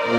I'm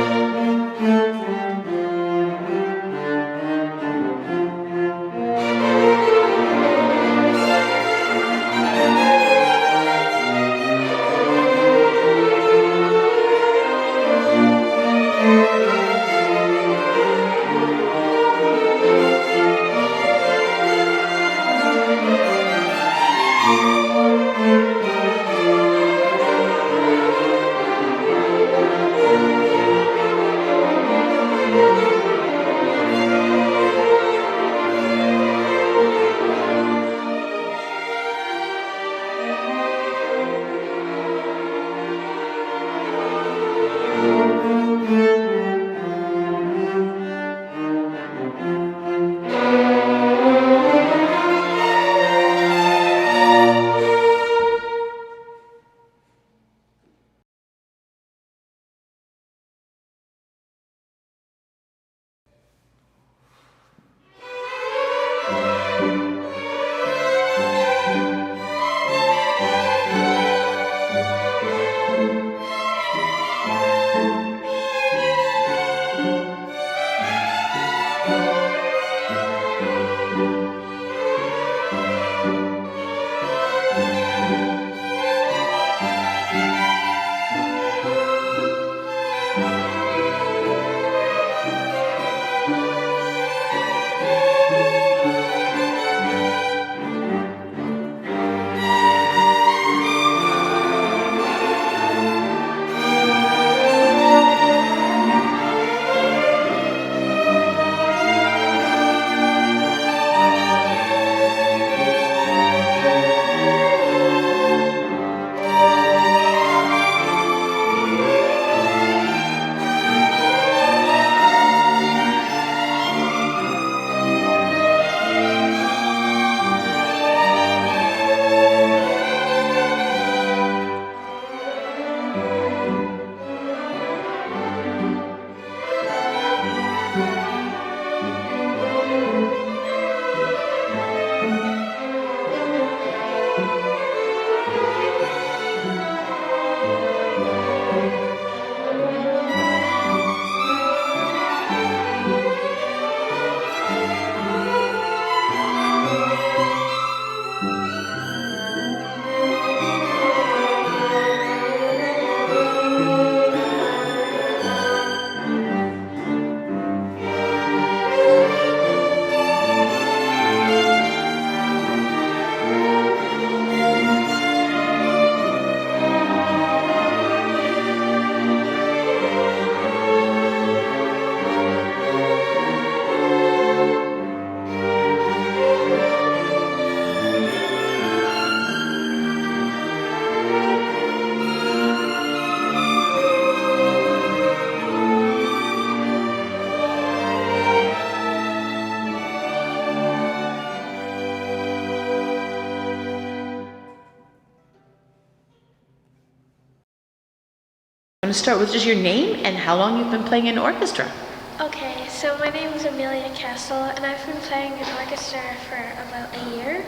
going to start with just your name and how long you've been playing in orchestra. Okay, so my name is Amelia Castle, and I've been playing in orchestra for about a year.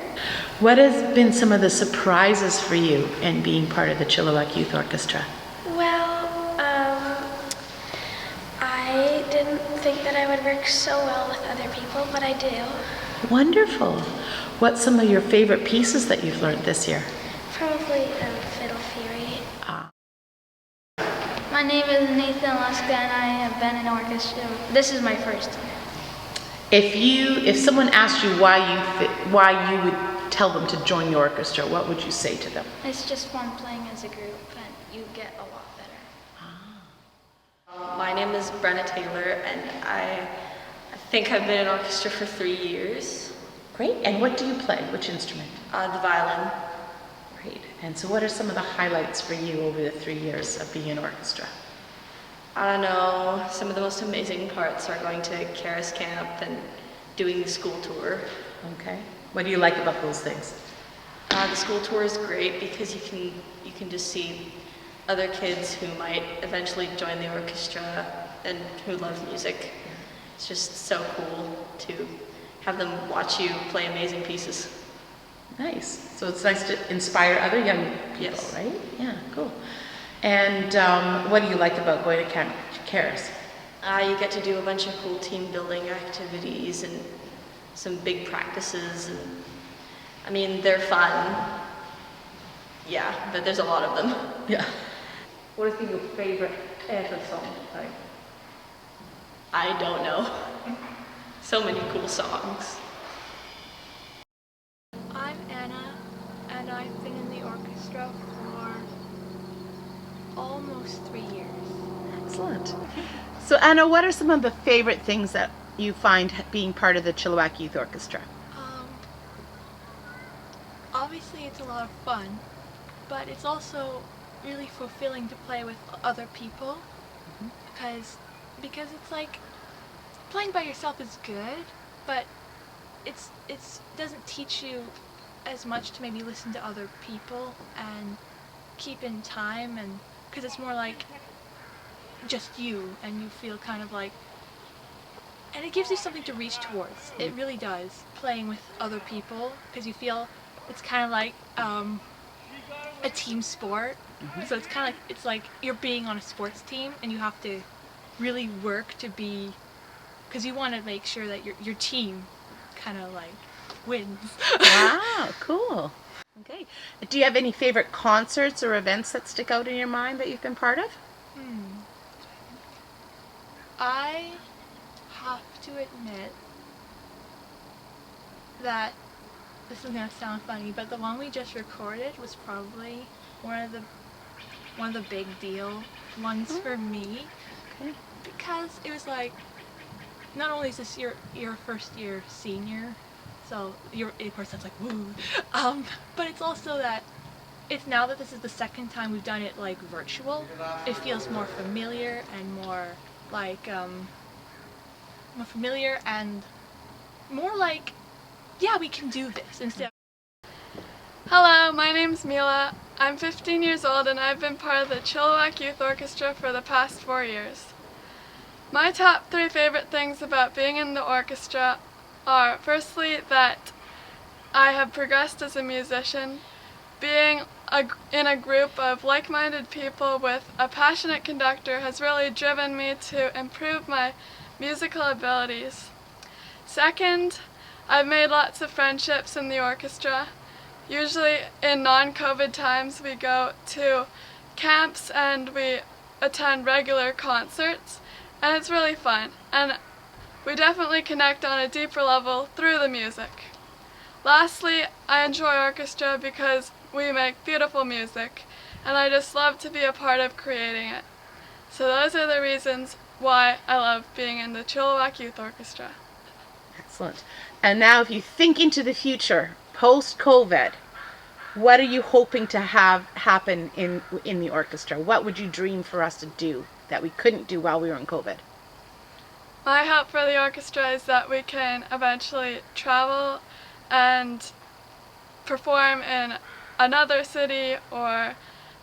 What has been some of the surprises for you in being part of the Chilliwack Youth Orchestra? Well, I didn't think that I would work so well with other people, but I do. Wonderful. What's some of your favorite pieces that you've learned this year? Probably Fiddle Fury. My name is Nathan Luska and I have been in orchestra. This is my first year. If someone asked you why you would tell them to join the orchestra, what would you say to them? It's just fun playing as a group and you get a lot better. My name is Brenna Taylor and I think I've been in orchestra for 3 years. Great. And what do you play? Which instrument? The violin. Great. And so what are some of the highlights for you over the 3 years of being in orchestra? I don't know, some of the most amazing parts are going to Karis Camp and doing the school tour. Okay. What do you like about those things? The school tour is great because you can just see other kids who might eventually join the orchestra and who love music. It's just so cool to have them watch you play amazing pieces. Nice. So it's nice to inspire other young people, Yes. right? Yeah, cool. And what do you like about going to Karis? You get to do a bunch of cool team building activities and some big practices, and I mean, they're fun. Yeah, but there's a lot of them. Yeah. What has been your favorite ever song to play? I don't know. So many cool songs. I'm Anna, and I've been in the orchestra for almost 3 years. Excellent. So Anna, what are some of the favorite things that you find being part of the Chilliwack Youth Orchestra? Obviously it's a lot of fun, but it's also really fulfilling to play with other people, because it's like playing by yourself is good, but it's doesn't teach you as much to maybe listen to other people and keep in time, and because it's more like just you, and you feel kind of like, and it gives you something to reach towards. It really does, playing with other people, because you feel it's kind of like a team sport. So it's kind of like, it's like you're being on a sports team, and you have to really work to be, because you want to make sure that your team kind of like wins. Wow, cool. Okay. Do you have any favorite concerts or events that stick out in your mind that you've been part of? I have to admit that this is gonna sound funny, but the one we just recorded was probably one of the big deal ones for me. Okay. Because it was like, not only is this your first year senior, so of course that's like woo, but it's also that it's now that this is the second time we've done it like virtual, it feels more familiar and more like more familiar and more like, yeah, we can do this instead of. Hello, my name's Mila. I'm 15 years old and I've been part of the Chilliwack Youth Orchestra for the past 4 years. My top 3 favorite things about being in the orchestra are, firstly, that I have progressed as a musician. Being in a group of like-minded people with a passionate conductor has really driven me to improve my musical abilities. Second, I've made lots of friendships in the orchestra. Usually in non-COVID times we go to camps and we attend regular concerts, and it's really fun, and we definitely connect on a deeper level through the music. Lastly, I enjoy orchestra because we make beautiful music, and I just love to be a part of creating it. So those are the reasons why I love being in the Chilliwack Youth Orchestra. Excellent. And now if you think into the future, post-COVID, what are you hoping to have happen in the orchestra? What would you dream for us to do that we couldn't do while we were in COVID? My hope for the orchestra is that we can eventually travel and perform in another city or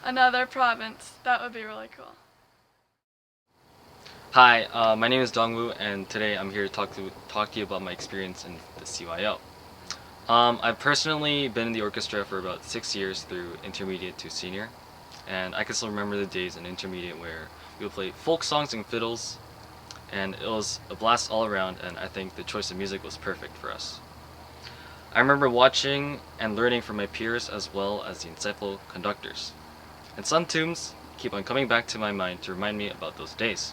another province. That would be really cool. Hi, my name is Dongwoo, and today I'm here to talk to you about my experience in the CYO. I've personally been in the orchestra for about 6 years through intermediate to senior, and I can still remember the days in intermediate where we would play folk songs and fiddles, and it was a blast all around, and I think the choice of music was perfect for us. I remember watching and learning from my peers as well as the insightful conductors, and some tunes keep on coming back to my mind to remind me about those days.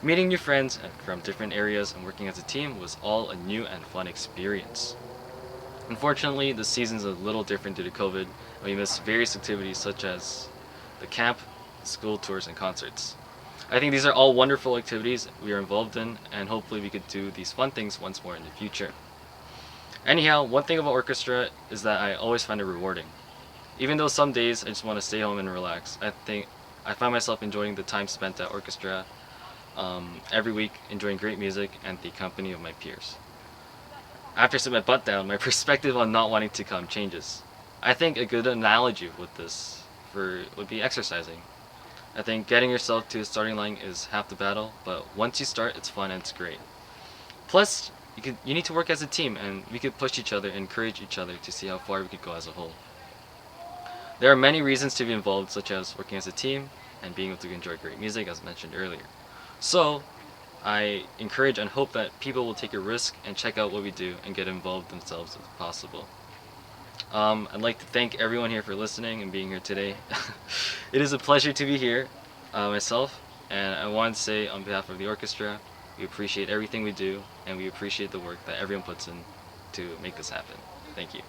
Meeting new friends from different areas and working as a team was all a new and fun experience. Unfortunately, the season's a little different due to COVID, and we missed various activities such as the camp, school tours, and concerts. I think these are all wonderful activities we are involved in, and hopefully we could do these fun things once more in the future. Anyhow, one thing about orchestra is that I always find it rewarding. Even though some days I just want to stay home and relax, I find myself enjoying the time spent at orchestra every week, enjoying great music and the company of my peers. After I sit my butt down, my perspective on not wanting to come changes. I think a good analogy with this would be exercising. I think getting yourself to the starting line is half the battle, but once you start, it's fun and it's great. Plus, you need to work as a team, and we could push each other, encourage each other to see how far we could go as a whole. There are many reasons to be involved, such as working as a team and being able to enjoy great music, as mentioned earlier. So, I encourage and hope that people will take a risk and check out what we do and get involved themselves if possible. I'd like to thank everyone here for listening and being here today. It is a pleasure to be here myself, and I want to say on behalf of the orchestra, we appreciate everything we do, and we appreciate the work that everyone puts in to make this happen. Thank you.